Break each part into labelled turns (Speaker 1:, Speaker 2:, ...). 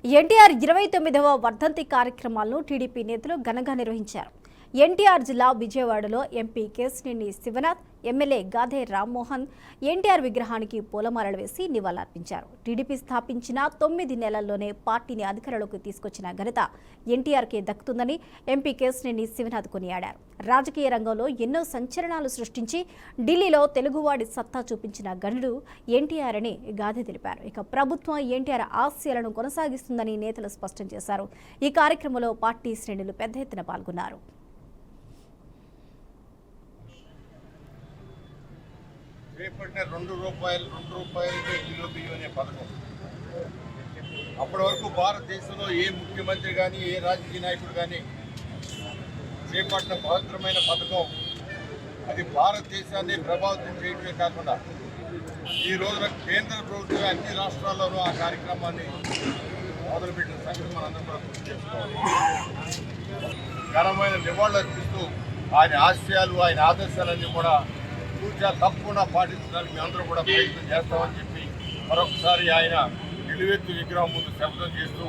Speaker 1: ఎన్టీఆర్ 29వ వర్ధంతి కార్యక్రమాలను టీడీపీ నేతలు ఘనంగా నిర్వహించారు. ఎన్టీఆర్ జిల్లా విజయవాడలో ఎంపీ కేశినేని శివనాథ్, ఎమ్మెల్యే గాదే రామ్మోహన్ ఎన్టీఆర్ విగ్రహానికి పూలమాలలు వేసి నివాళులర్పించారు. టీడీపీ స్థాపించిన 9 నెలల్లోనే పార్టీని అధికారంలోకి తీసుకొచ్చిన ఘనత ఎన్టీఆర్కే దక్కుతుందని ఎంపీ కేశినేని శివనాథ్ కొనియాడారు. రాజకీయ రంగంలో ఎన్నో సంచలనాలు సృష్టించి ఢిల్లీలో తెలుగువాడి సత్తా చూపించిన గనుడు ఎన్టీఆర్ అని గాదే తెలిపారు. ఇక ప్రభుత్వం ఎన్టీఆర్ ఆశయాలను కొనసాగిస్తుందని నేతలు స్పష్టం చేశారు. ఈ కార్యక్రమంలో పార్టీ శ్రేణులు పెద్ద ఎత్తున పాల్గొన్నారు.
Speaker 2: చేపట్టిన ₹2 కిలో బియ్యం అనే పథకం అప్పటి వరకు భారతదేశంలో ఏ ముఖ్యమంత్రి కానీ ఏ రాజకీయ నాయకుడు కానీ చేపట్టిన పవిత్రమైన పథకం. అది భారతదేశాన్ని ప్రభావితం చేయడమే కాకుండా ఈ రోజున కేంద్ర ప్రభుత్వం అన్ని రాష్ట్రాల్లోనూ ఆ కార్యక్రమాన్ని మొదలుపెట్టిన సంగతి మనందరం కూడా గుర్తు చేసుకోవాలి. ఘనమైన నివాళులు అర్పిస్తూ ఆయన ఆశయాలు ఆయన ఆదర్శాలన్నీ కూడా పూర్తిగా తప్పకుండా పాటించడానికి మేమందరం కూడా ప్రయత్నం చేస్తామని చెప్పి మరొకసారి ఆయన నిలువెత్తు విగ్రహం ముందు శపథం చేస్తూ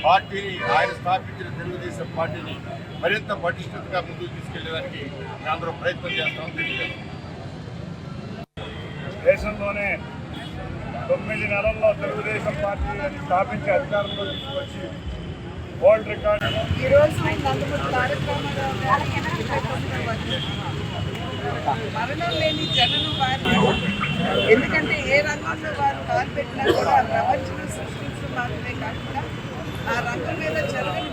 Speaker 2: పార్టీని ఆయన స్థాపించిన తెలుగుదేశం పార్టీని మరింత పటిష్టతగా ముందుకు తీసుకెళ్లేదానికి మేమందరం ప్రయత్నం చేస్తామని తెలియజేస్తాం.
Speaker 3: దేశంలోనే 9 నెలల్లో తెలుగుదేశం పార్టీని స్థాపించి అధికారంలో తీసుకొచ్చి వరల్డ్ రికార్డు
Speaker 4: ఈరోజు నందమూరి తారక మరణం లేని జగన్ వారు, ఎందుకంటే ఏ రంగంలో వారు కాలు పెట్టినా కూడా ప్రపంచంలో సృష్టించడం మాత్రమే కాకుండా ఆ రంగం మీద జరగని